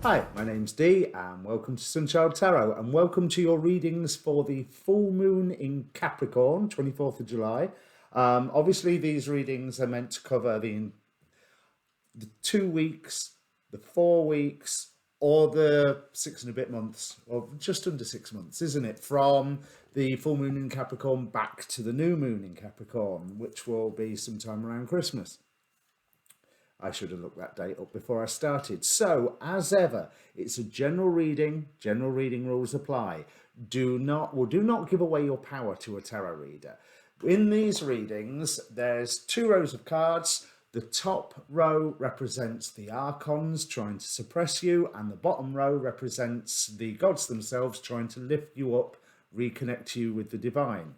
Hi, my name's Dee and welcome to Sunchild Tarot and welcome to your readings for the full moon in Capricorn, 24th of July. Obviously these readings are meant to cover the 2 weeks, the 4 weeks, or the 6 and a bit months, or just under 6 months, isn't it? From the full moon in Capricorn back to the new moon in Capricorn, which will be sometime around Christmas. I should have looked that date up before I started. So, as ever, it's a general reading. General reading rules apply. Do not give away your power to a tarot reader. In these readings, there's 2 rows of cards. The top row represents the archons trying to suppress you, and the bottom row represents the gods themselves trying to lift you up, reconnect you with the divine.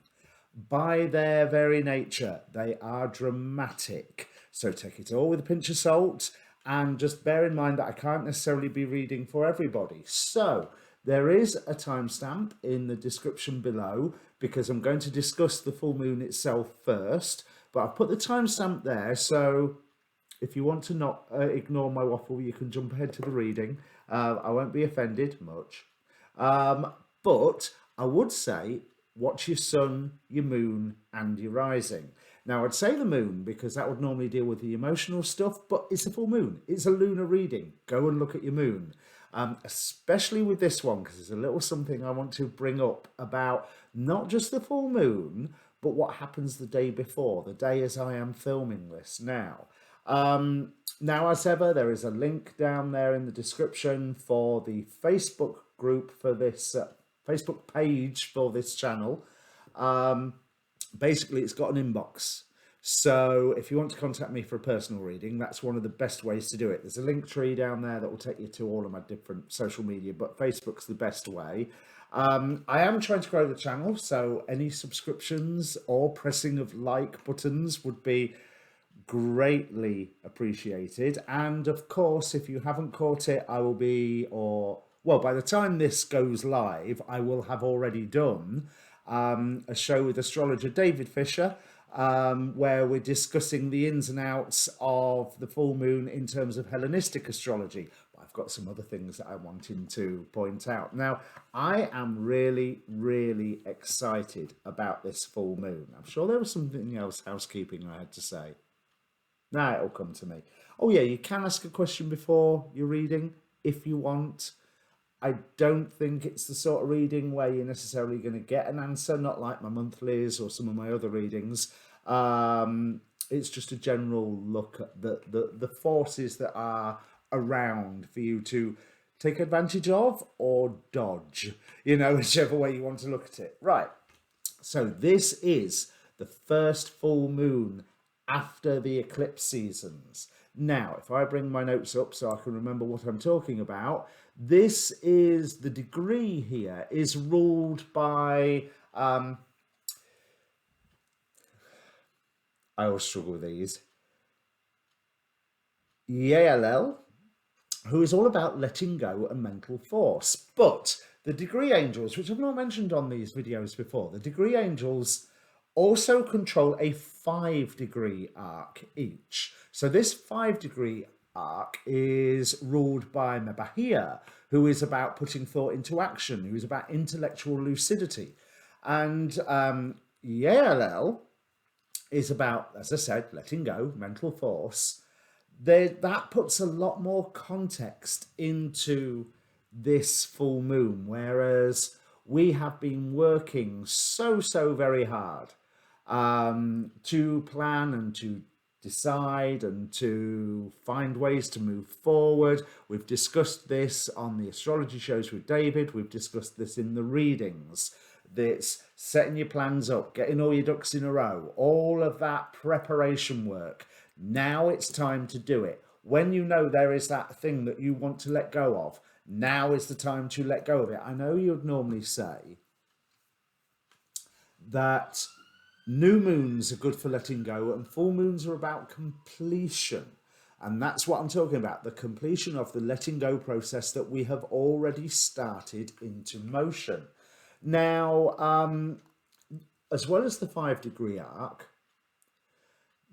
By their very nature, they are dramatic. So take it all with a pinch of salt and just bear in mind that I can't necessarily be reading for everybody. So there is a timestamp in the description below because I'm going to discuss the full moon itself first. But I've put the timestamp there, so if you want to not ignore my waffle, you can jump ahead to the reading. I won't be offended much. But I would say watch your sun, your moon, and your rising. Now, I'd say the moon because that would normally deal with the emotional stuff, but it's a full moon. It's a lunar reading. Go and look at your moon, especially with this one because there's a little something I want to bring up about not just the full moon, but what happens the day before, the day as I am filming this now. Now, as ever, there is a link down there in the description for the Facebook group for this Facebook page for this channel. Basically, it's got an inbox. So if you want to contact me for a personal reading, that's one of the best ways to do it. There's a link tree down there that will take you to all of my different social media, but Facebook's the best way. I am trying to grow the channel, so any subscriptions or pressing of like buttons would be greatly appreciated. And of course, if you haven't caught it, I will be, by the time this goes live, I will have already done a show with astrologer David Fisher, where we're discussing the ins and outs of the full moon in terms of Hellenistic astrology. But I've got some other things that I wanted to point out. Now, I am really, really excited about this full moon. I'm sure there was something else housekeeping I had to say. Now it'll come to me. Oh yeah, you can ask a question before you're reading if you want. I don't think it's the sort of reading where you're necessarily going to get an answer, not like my monthlies or some of my other readings. It's just a general look at the forces that are around for you to take advantage of or dodge, whichever way you want to look at it. Right, so this is the first full moon after the eclipse seasons. Now, if I bring my notes up so I can remember what I'm talking about, this is the degree here is ruled by, I always struggle with these, Yael, who is all about letting go and mental force. But the degree angels, which I've not mentioned on these videos before, the degree angels also control a 5-degree arc each. So this 5-degree arc is ruled by Mabahia, who is about putting thought into action, who is about intellectual lucidity. And Yael is about, as I said, letting go, mental force. That puts a lot more context into this full moon, whereas we have been working so very hard to plan and to decide and to find ways to move forward. We've discussed this on the astrology shows with David. We've discussed this in the readings. That's setting your plans up, getting all your ducks in a row, all of that preparation work. Now it's time to do it. When you know there is that thing that you want to let go of, now is the time to let go of it. I know you'd normally say that new moons are good for letting go and full moons are about completion. And that's what I'm talking about, the completion of the letting go process that we have already started into motion. Now, as well as the 5-degree arc,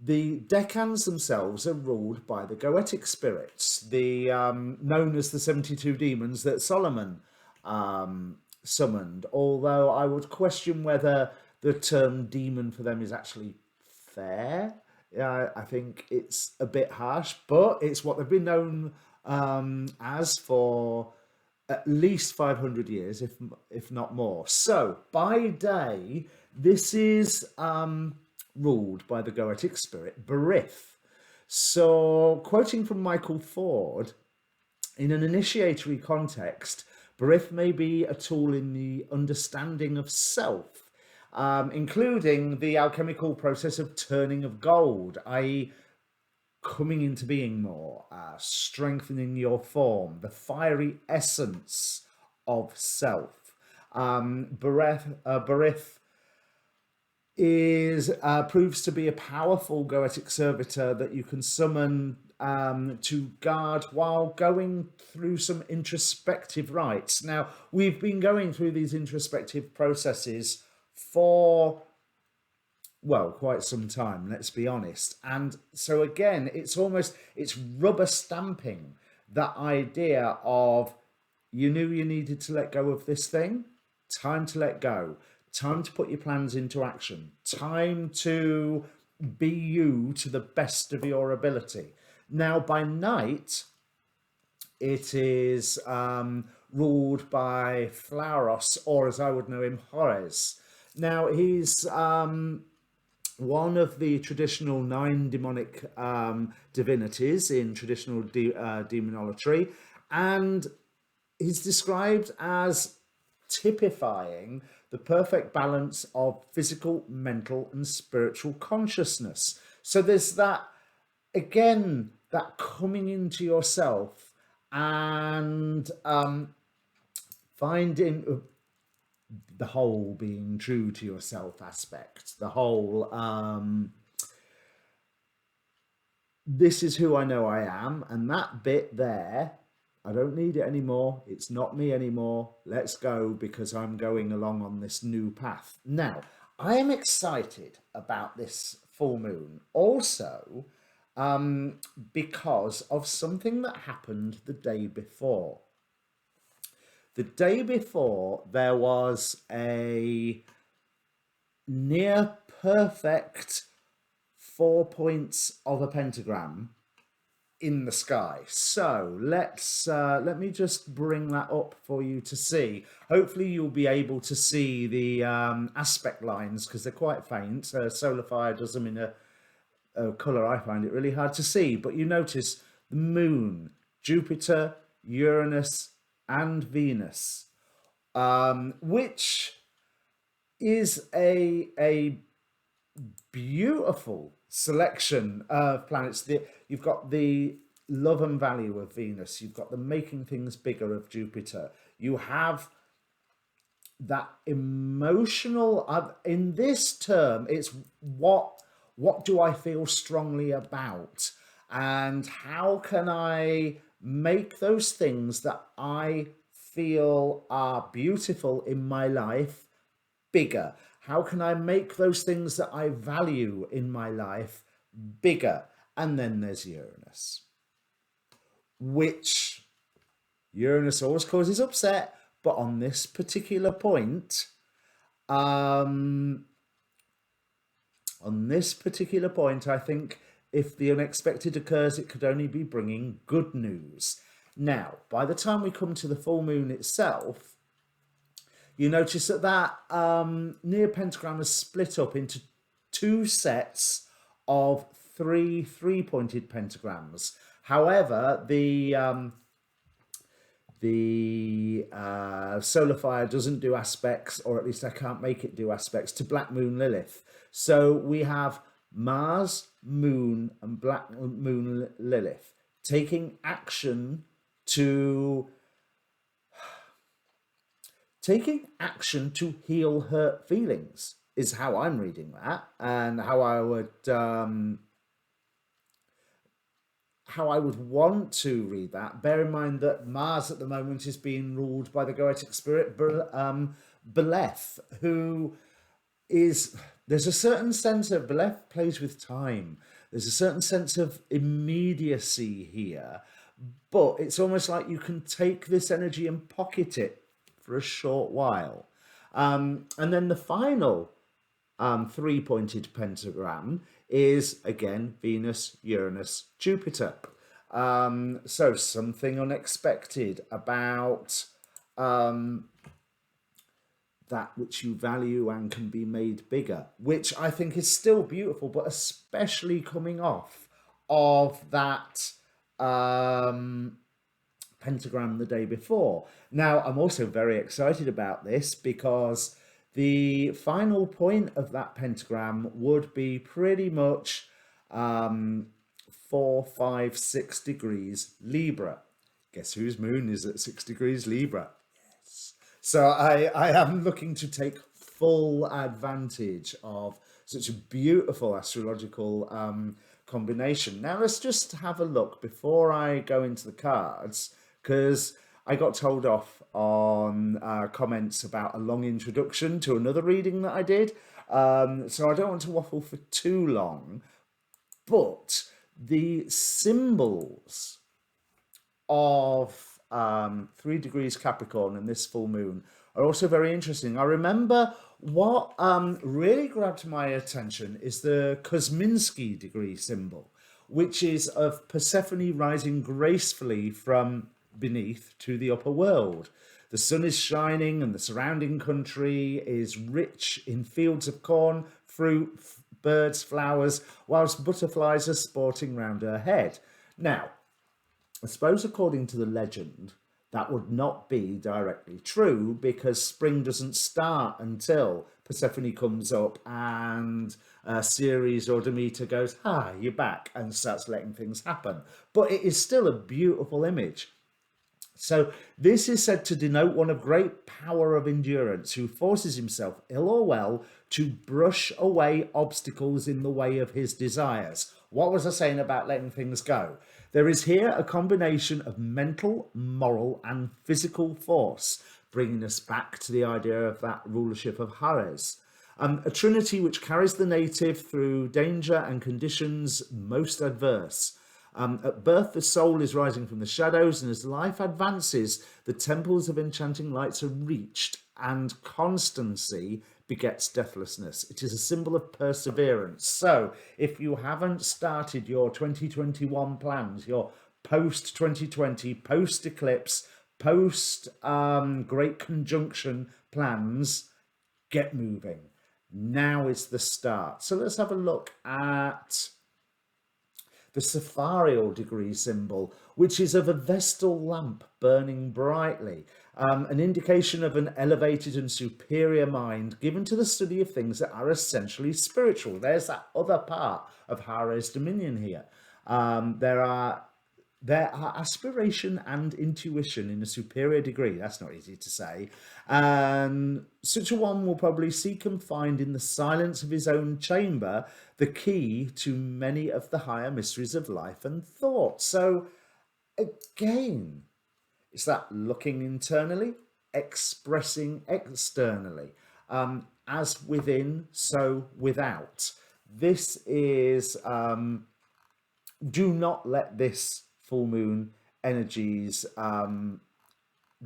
The decans themselves are ruled by the Goetic spirits, the known as the 72 demons that Solomon summoned. Although I would question whether the term demon for them is actually fair. I think it's a bit harsh, but it's what they've been known as for at least 500 years, if not more. So by day, this is ruled by the Goetic spirit Berith. So, quoting from Michael Ford, in an initiatory context, Berith may be a tool in the understanding of self, including the alchemical process of turning of gold, i.e., coming into being more, strengthening your form, the fiery essence of self. Berith is proves to be a powerful Goetic servitor that you can summon to guard while going through some introspective rites. Now, we've been going through these introspective processes for, well, quite some time, let's be honest. And so again, it's rubber stamping that idea of, you knew you needed to let go of this thing, time to let go, time to put your plans into action, time to be you to the best of your ability. Now, by night, it is ruled by Flauros, or as I would know him, Horus. Now, he's one of the traditional 9 demonic divinities in traditional demonolatry, and he's described as typifying the perfect balance of physical, mental, and spiritual consciousness. So there's that, again, that coming into yourself and finding the whole, being true to yourself aspect, the whole this is who I know I am, and that bit there, I don't need it anymore, it's not me anymore, let's go, because I'm going along on this new path. Now, I am excited about this full moon also because of something that happened the day before. The day before, there was a near perfect 4 points of a pentagram in the sky. So let me just bring that up for you to see. Hopefully you'll be able to see the aspect lines, because they're quite faint. Solar Fire does them in a colour I find it really hard to see. But you notice the moon, Jupiter, Uranus, and Venus, which is a beautiful selection of planets. You've got the love and value of Venus, you've got the making things bigger of Jupiter, you have that emotional, in this term, it's what do I feel strongly about, and how can I make those things that I feel are beautiful in my life bigger? How can I make those things that I value in my life bigger? And then there's Uranus, which Uranus always causes upset, but on this particular point, I think if the unexpected occurs, it could only be bringing good news. Now, by the time we come to the full moon itself, you notice that near pentagram is split up into 2 sets of 3 3-pointed pentagrams. However, the Solar Fire doesn't do aspects, or at least I can't make it do aspects, to Black Moon Lilith. So we have Mars, Moon, and Black Moon Lilith taking action to heal hurt feelings, is how I'm reading that, and how I would want to read that. Bear in mind that Mars at the moment is being ruled by the Goetic spirit Beleth, who is, there's a certain sense of Beleth plays with time. There's a certain sense of immediacy here, but it's almost like you can take this energy and pocket it for a short while. And then the final three-pointed pentagram is, again, Venus, Uranus, Jupiter. So something unexpected about that which you value and can be made bigger, which I think is still beautiful, but especially coming off of that pentagram the day before. Now, I'm also very excited about this because the final point of that pentagram would be pretty much 4, 5, 6 degrees Libra. Guess whose moon is at 6 degrees Libra? So I am looking to take full advantage of such a beautiful astrological combination. Now let's just have a look before I go into the cards, because I got told off on comments about a long introduction to another reading that I did. So I don't want to waffle for too long, but the symbols of 3 degrees Capricorn and this full moon are also very interesting. I remember what really grabbed my attention is the Kosminski degree symbol, which is of Persephone rising gracefully from beneath to the upper world. The sun is shining and the surrounding country is rich in fields of corn, fruit, birds, flowers, whilst butterflies are sporting round her head. Now, I suppose according to the legend, that would not be directly true, because spring doesn't start until Persephone comes up and Ceres or Demeter goes, "Hi, you're back," and starts letting things happen. But it is still a beautiful image. So this is said to denote one of great power of endurance, who forces himself, ill or well, to brush away obstacles in the way of his desires. What was I saying about letting things go? There is here a combination of mental, moral, and physical force, bringing us back to the idea of that rulership of Ares. A trinity which carries the native through danger and conditions most adverse. At birth, the soul is rising from the shadows, and as life advances, the temples of enchanting lights are reached, and constancy begets deathlessness. It is a symbol of perseverance. So, if you haven't started your 2021 plans, your post-2020, post-eclipse, post-great conjunction plans, get moving. Now is the start. So let's have a look at the Sapharial degree symbol, which is of a Vestal lamp burning brightly, an indication of an elevated and superior mind given to the study of things that are essentially spiritual. There's that other part of Ares dominion here. There are aspiration and intuition in a superior degree. That's not easy to say. And such a one will probably seek and find in the silence of his own chamber the key to many of the higher mysteries of life and thought. So again, it's that looking internally, expressing externally. As within, so without. This is, do not let this full moon energies go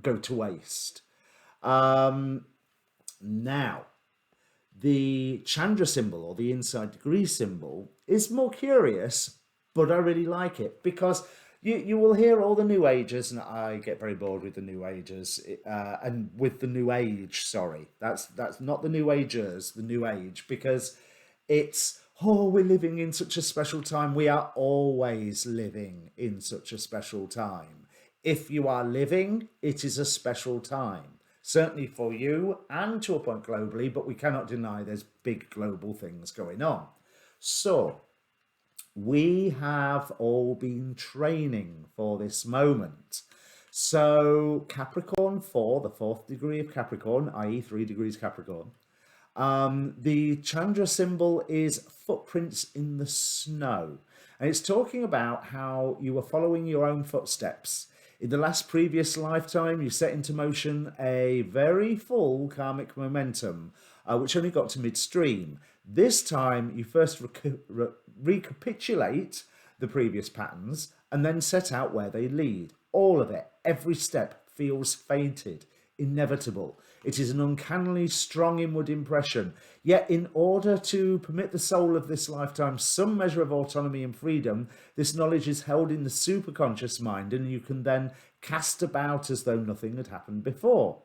to waste. Now, the Chandra symbol, or the inside degree symbol, is more curious, but I really like it, because you will hear all the New Agers, and I get very bored with the New Agers, and with the New Age, sorry. That's not the New Agers, the New Age, because it's, oh, we're living in such a special time. We are always living in such a special time. If you are living, it is a special time. Certainly for you and to a point globally, but we cannot deny there's big global things going on. So we have all been training for this moment. So Capricorn 4, the 4th degree of Capricorn, i.e. 3 degrees Capricorn. The Chandra symbol is footprints in the snow. And it's talking about how you are following your own footsteps. In the last previous lifetime, you set into motion a very full karmic momentum. which only got to midstream. This time, you first recapitulate the previous patterns and then set out where they lead. All of it, every step feels fated, inevitable. It is an uncannily strong inward impression. Yet, in order to permit the soul of this lifetime some measure of autonomy and freedom, this knowledge is held in the superconscious mind, and you can then cast about as though nothing had happened before,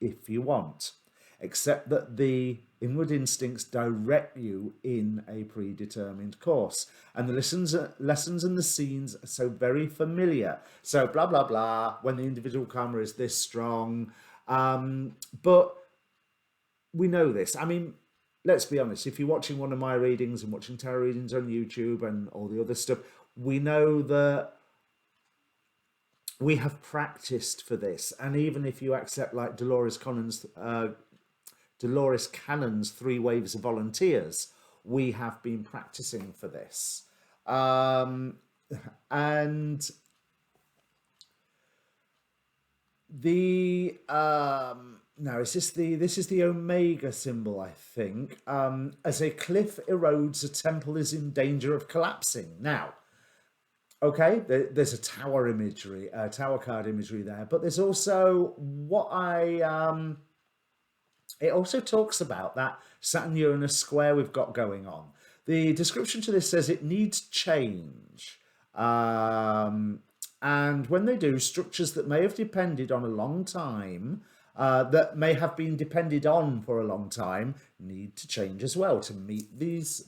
if you want, except that the inward instincts direct you in a predetermined course. And the lessons and the scenes are so very familiar. So blah, blah, blah, when the individual karma is this strong. But we know this. I mean, let's be honest. If you're watching one of my readings and watching tarot readings on YouTube and all the other stuff, we know that we have practiced for this. And even if you accept like Dolores Cannon's 3 waves of volunteers, we have been practicing for this. And the no, this is the Omega symbol, I think. As a cliff erodes, a temple is in danger of collapsing. Now, okay, there's a tower imagery, tower card imagery there, but there's also it also talks about that Saturn-Uranus square we've got going on. The description to this says it needs change. And when they do, structures that may have depended on a long time, that may have been depended on for a long time, need to change as well to meet these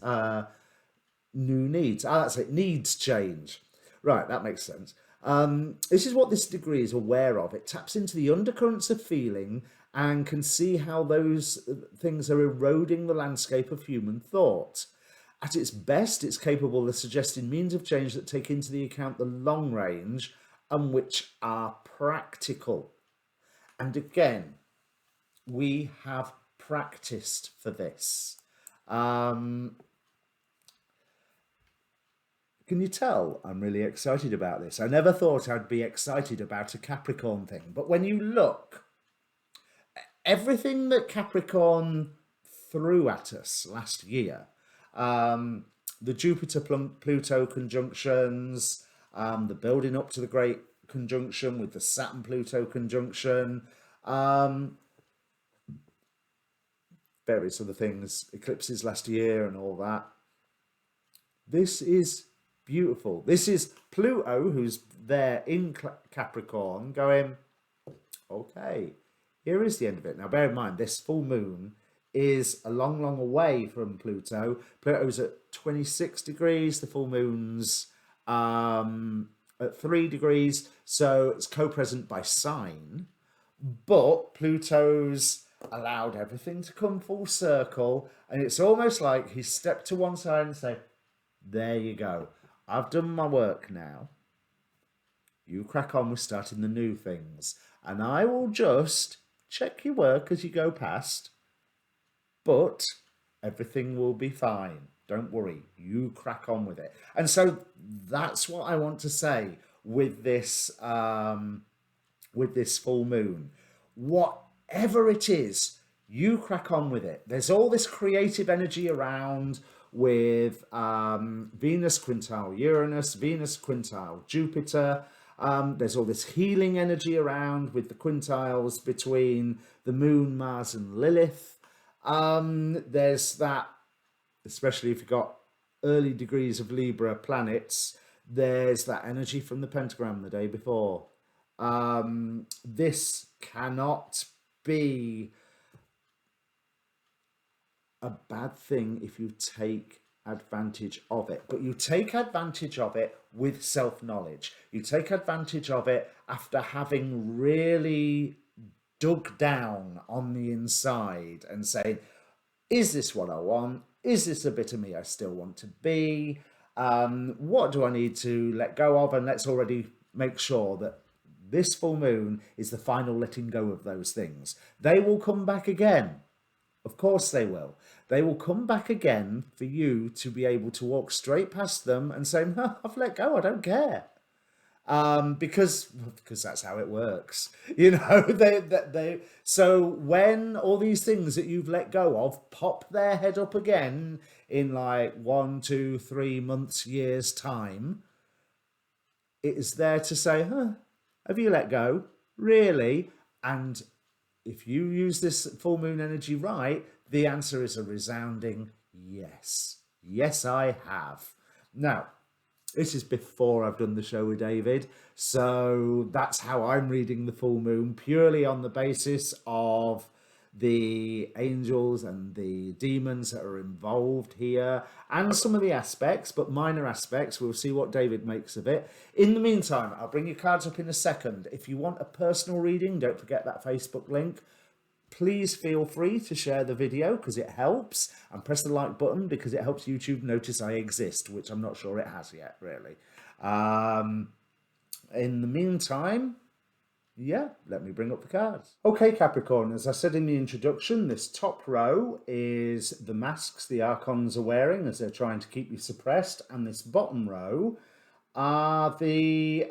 new needs. That's it, needs change. Right, that makes sense. This is what this degree is aware of. It taps into the undercurrents of feeling and can see how those things are eroding the landscape of human thought. At its best, it's capable of suggesting means of change that take into the account the long range and which are practical. And again, we have practiced for this. Can you tell I'm really excited about this? I never thought I'd be excited about a Capricorn thing, but when you look, everything that Capricorn threw at us last year, the Jupiter-Pluto conjunctions, the building up to the great conjunction with the Saturn-Pluto conjunction, various other things, eclipses last year and all that. This is beautiful. This is Pluto, who's there in Capricorn, going, okay, here is the end of it. Now, bear in mind, this full moon is a long, long away from Pluto. Pluto's at 26 degrees. The full moon's at 3 degrees. So it's co-present by sign. But Pluto's allowed everything to come full circle. And it's almost like he stepped to one side and said, there you go. I've done my work now. You crack on with starting the new things. And I will just check your work as you go past. But everything will be fine. Don't worry. You crack on with it. And so that's what I want to say with this full moon. Whatever it is, you crack on with it. There's all this creative energy around with Venus quintile Uranus, Venus quintile Jupiter. There's all this healing energy around with the quintiles between the moon, Mars and Lilith. There's that, especially if you've got early degrees of Libra planets, there's that energy from the pentagram the day before. This cannot be a bad thing if you take advantage of it, but you take advantage of it with self-knowledge. You take advantage of it after having really dug down on the inside and saying, is this what I want? Is this a bit of me I still want to be? What do I need to let go of? And let's already make sure that this full moon is the final letting go of those things. They will come back again. Of course they will. They will come back again for you to be able to walk straight past them and say, no, I've let go, I don't care. Because that's how it works. You know, so when all these things that you've let go of pop their head up again in like 1, 2, 3 months, years time, it is there to say, huh, have you let go? Really? And if you use this full moon energy right, the answer is a resounding yes. Yes, I have. Now, this is before I've done the show with David, so that's how I'm reading the full moon, purely on the basis of the angels and the demons that are involved here, and some of the aspects, but minor aspects. We'll see what David makes of it. In the meantime, I'll bring your cards up in a second. If you want a personal reading, don't forget that Facebook link. Please feel free to share the video because it helps, and press the like button because it helps YouTube notice I exist, which I'm not sure it has yet, really. In the meantime, yeah, let me bring up the cards. Okay, Capricorn, as I said in the introduction, this top row is the masks the archons are wearing as they're trying to keep you suppressed, and this bottom row are the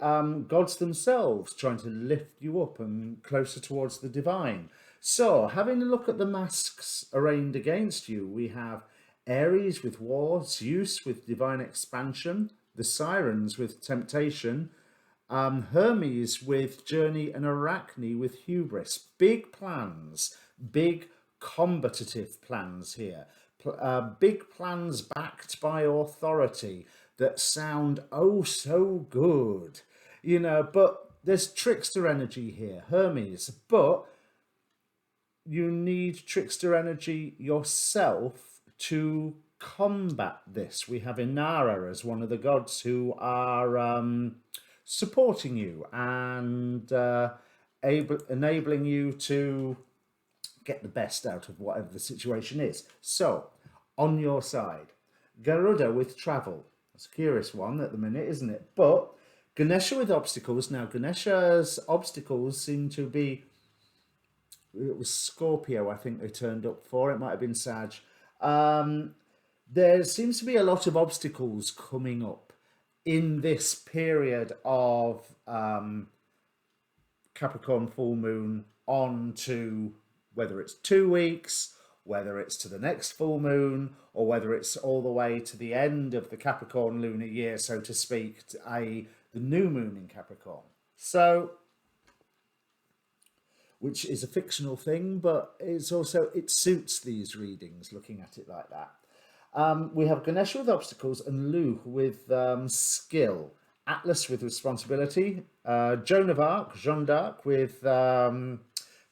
gods themselves trying to lift you up and closer towards the divine. So, having a look at the masks arraigned against you, we have Aries with war, Zeus with divine expansion, the Sirens with temptation, Hermes with journey, and Arachne with hubris. Big plans, big combative plans here. Big plans backed by authority that sound oh so good, you know, but there's trickster energy here, Hermes, but you need trickster energy yourself to combat this. We have Inara as one of the gods who are supporting you and enabling you to get the best out of whatever the situation is. So, on your side, Garuda with travel. That's a curious one at the minute, isn't it? But Ganesha with obstacles. Now, Ganesha's obstacles seem to be, it was Scorpio, I think they turned up for. It might have been Sag. There seems to be a lot of obstacles coming up in this period of Capricorn full moon on to whether it's 2 weeks, whether it's to the next full moon, or whether it's all the way to the end of the Capricorn lunar year, so to speak, i.e. the new moon in Capricorn. So, which is a fictional thing, but it's also, it suits these readings, looking at it like that. We have Ganesha with obstacles and Lu with skill, Atlas with responsibility, Joan of Arc, Jeanne d'Arc with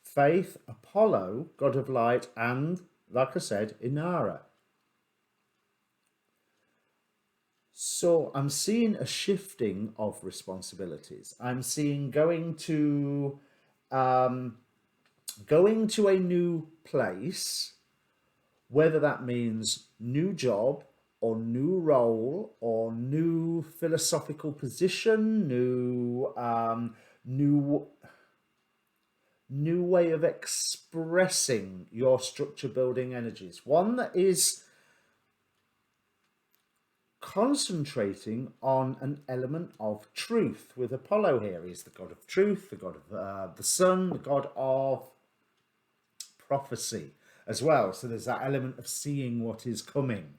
faith, Apollo, god of light, and, like I said, Inara. So I'm seeing a shifting of responsibilities. I'm seeing going to a new place, whether that means new job or new role or new philosophical position, new way of expressing your structure building energies. One that is concentrating on an element of truth. With Apollo here, he's the god of truth, the god of the sun, the god of prophecy as well. So there's that element of seeing what is coming.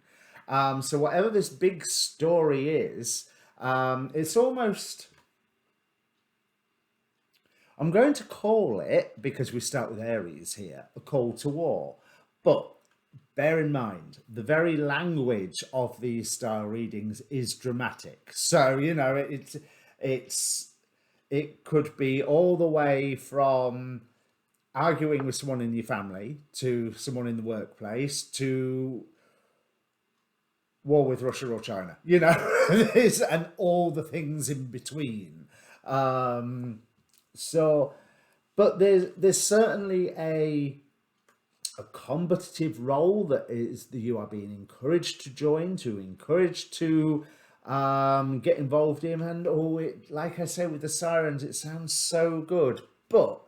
So whatever this big story is, it's almost, I'm going to call it, because we start with Aries here, a call to war. But bear in mind, the very language of these style readings is dramatic. So, you know, it could be all the way from arguing with someone in your family to someone in the workplace to war with Russia or China, you know, and all the things in between. So, but there's certainly a combative role that you are being encouraged to join, encouraged to get involved in, and like I say with the Sirens, it sounds so good. But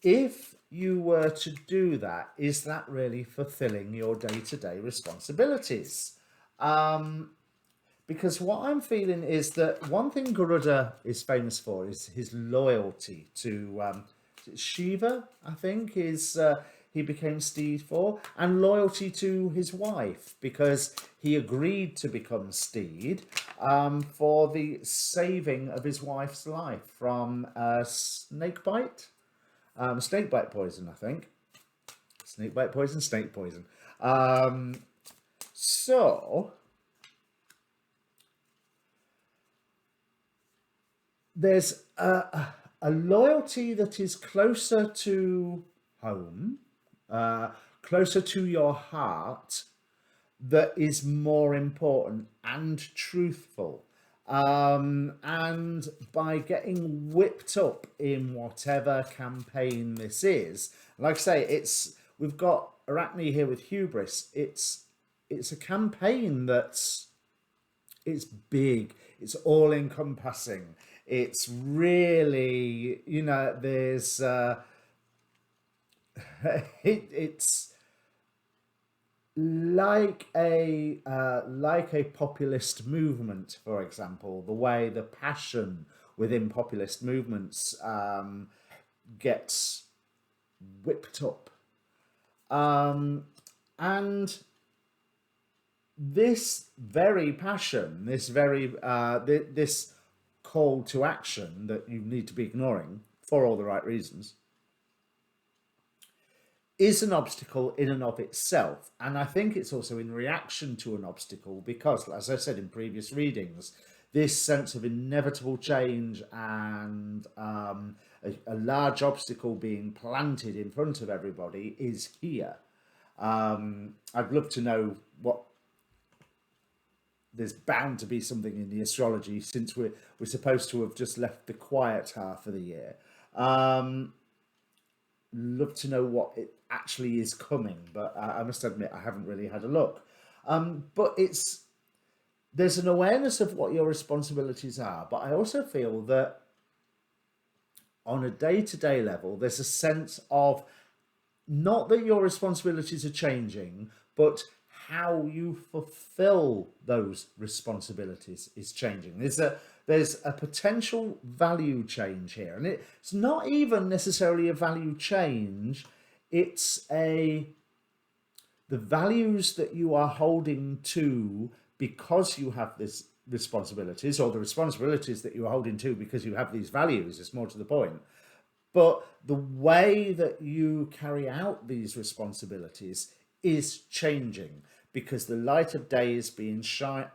if you were to do that, is that really fulfilling your day-to-day responsibilities? because what I'm feeling is that one thing Garuda is famous for is his loyalty to Shiva, I think, is he became Steed for, and loyalty to his wife because he agreed to become Steed for the saving of his wife's life from snake bite. Snake bite poison, I think. Snake bite poison, snake poison. So there's a loyalty that is closer to home, closer to your heart, that is more important and truthful. And by getting whipped up in whatever campaign this is, like I say, we've got Arachne here with hubris. It's a campaign that's big. It's all encompassing. It's really, there's it's like a populist movement, for example. The way the passion within populist movements gets whipped up, and this very passion, this call to action that you need to be ignoring for all the right reasons, is an obstacle in and of itself. And I think it's also in reaction to an obstacle because, as I said in previous readings, this sense of inevitable change and a large obstacle being planted in front of everybody is here. I'd love to know what... There's bound to be something in the astrology, since we're supposed to have just left the quiet half of the year. Love to know what it actually is coming, but I must admit I haven't really had a look. But there's an awareness of what your responsibilities are, but I also feel that on a day-to-day level there's a sense of not that your responsibilities are changing, but how you fulfill those responsibilities is changing. There's a potential value change here, and it's not even necessarily a value change. It's the values that you are holding to because you have these responsibilities, or the responsibilities that you're holding to because you have these values, is more to the point. But the way that you carry out these responsibilities is changing because the light of day is being shone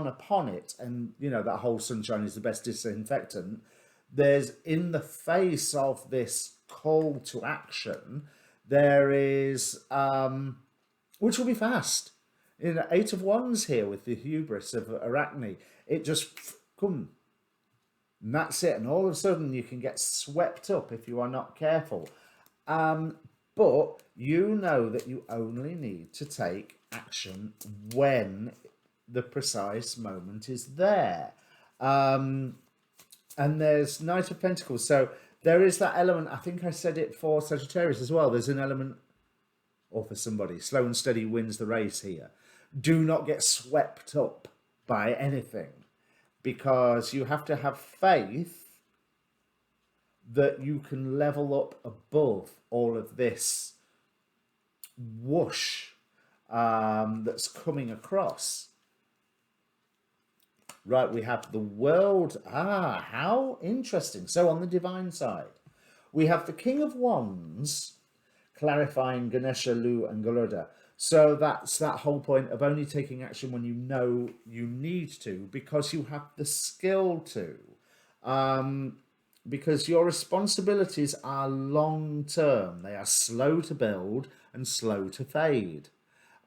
upon it, and that whole sunshine is the best disinfectant. There's, in the face of this call to action, there is which will be fast. Eight of Wands here with the hubris of Arachne. It just come, and that's it. And all of a sudden you can get swept up if you are not careful. But you know that you only need to take action when the precise moment is there. And there's Knight of Pentacles. So there is that element. I think I said it for Sagittarius as well. There's an element, or for somebody, slow and steady wins the race here. Do not get swept up by anything, because you have to have faith that you can level up above all of this whoosh that's coming across. Right, we have the world. How interesting. So on the divine side, we have the King of Wands clarifying Ganesha, Lu, and Garuda. So that's that whole point of only taking action when you know you need to, because you have the skill to. Because your responsibilities are long term. They are slow to build and slow to fade.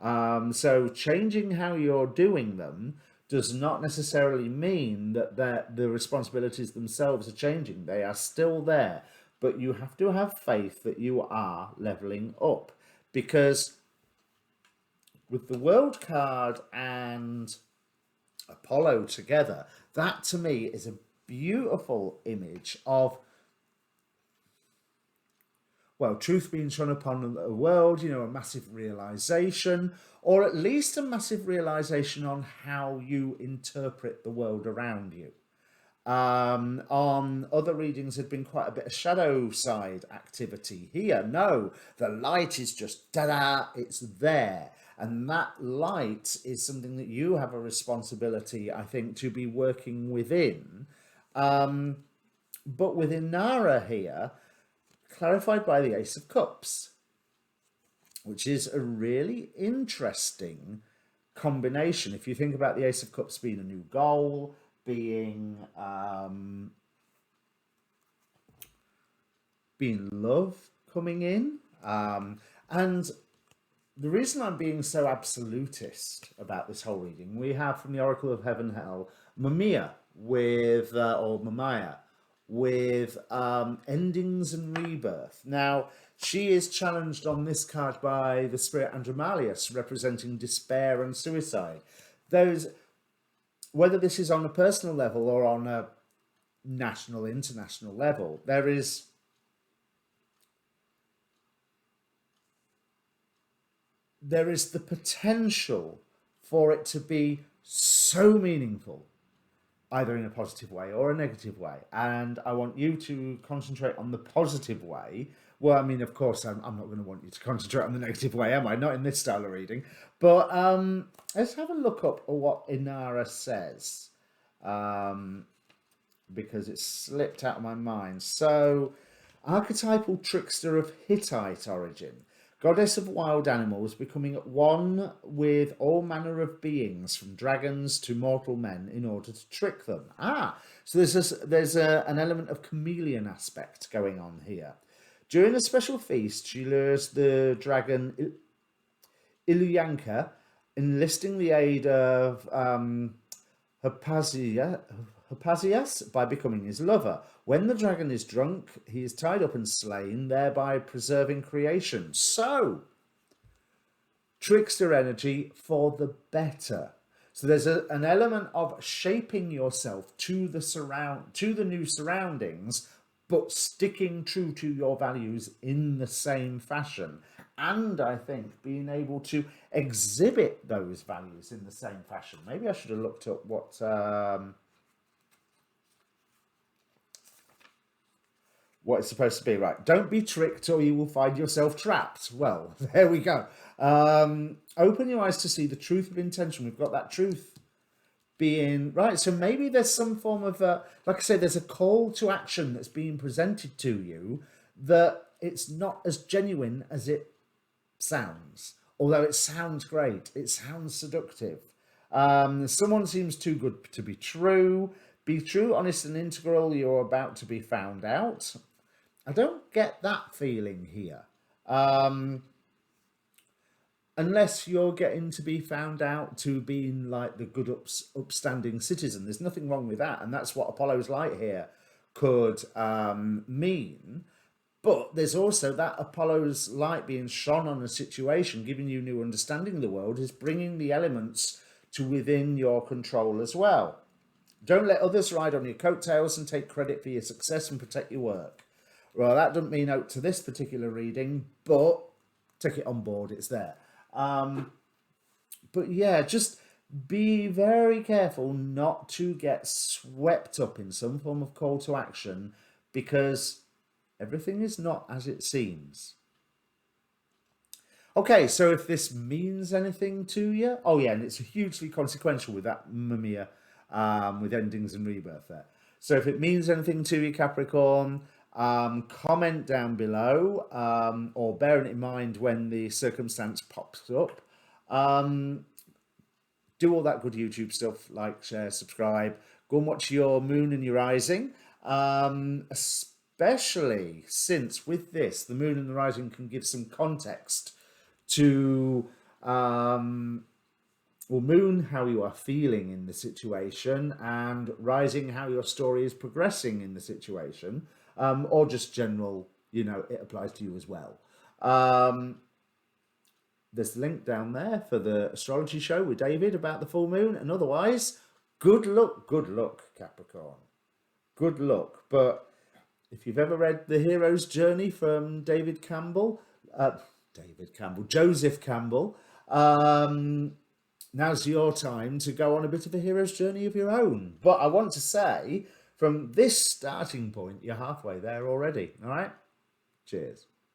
So changing how you're doing them does not necessarily mean that the responsibilities themselves are changing. They are still there, but you have to have faith that you are leveling up, because with the World card and Apollo together, that to me is a beautiful image of well, truth being shone upon the world, a massive realization, or at least a massive realization on how you interpret the world around you. On other readings, had been quite a bit of shadow side activity. Here, no, the light is just da-da, it's there. And that light is something that you have a responsibility, I think, to be working within. But with Inara here, clarified by the Ace of Cups, which is a really interesting combination. If you think about the Ace of Cups being a new goal, being love coming in, and the reason I'm being so absolutist about this whole reading, we have from the Oracle of Heaven Hell, Mamiya with or Mamaya with endings and rebirth. Now, she is challenged on this card by the spirit Andromalius, representing despair and suicide. Whether this is on a personal level or on a national, international level, there is the potential for it to be so meaningful, either in a positive way or a negative way. And I want you to concentrate on the positive way. Well, I mean, of course, I'm not going to want you to concentrate on the negative way, am I? Not in this style of reading. But let's have a look up at what Inara says, because it slipped out of my mind. So, archetypal trickster of Hittite origin, goddess of wild animals, becoming at one with all manner of beings, from dragons to mortal men, in order to trick them. So there's an element of chameleon aspect going on here. During a special feast, she lures the dragon Ilyanka, enlisting the aid of Hypasias by becoming his lover. When the dragon is drunk, he is tied up and slain, thereby preserving creation. So, trickster energy for the better. So there's an element of shaping yourself to the new surroundings, but sticking true to your values in the same fashion. And I think being able to exhibit those values in the same fashion. Maybe I should have looked up what it's supposed to be. Right, don't be tricked or you will find yourself trapped. Well, there we go. Open your eyes to see the truth of intention. We've got that truth being right. So maybe there's some form of like I say, there's a call to action that's being presented to you that it's not as genuine as it sounds, although it sounds great, it sounds seductive. Someone seems too good to be true. Be true, honest and integral, you're about to be found out. I don't get that feeling here. Unless you're getting to be found out to being like the good upstanding citizen. There's nothing wrong with that, and that's what Apollo's light here could mean. But there's also that Apollo's light being shone on a situation, giving you new understanding of the world, is bringing the elements to within your control as well. Don't let others ride on your coattails and take credit for your success and protect your work. Well, that doesn't mean out to this particular reading, but take it on board, it's there. But yeah, just be very careful not to get swept up in some form of call to action, because everything is not as it seems. Okay, so if this means anything to you, oh yeah, and it's hugely consequential with that Mamiya, with endings and rebirth there. So if it means anything to you, Capricorn, comment down below, or bear it in mind when the circumstance pops up. Do all that good YouTube stuff, like, share, subscribe. Go and watch your moon and your rising, especially since with this, the moon and the rising can give some context to moon, how you are feeling in the situation, and rising, how your story is progressing in the situation. Or just general, it applies to you as well. There's the link down there for the astrology show with David about the full moon. And otherwise, good luck, Capricorn. Good luck. But If you've ever read The Hero's Journey from Joseph Campbell, now's your time to go on a bit of a hero's journey of your own. But I want to say, from this starting point, you're halfway there already. All right? Cheers.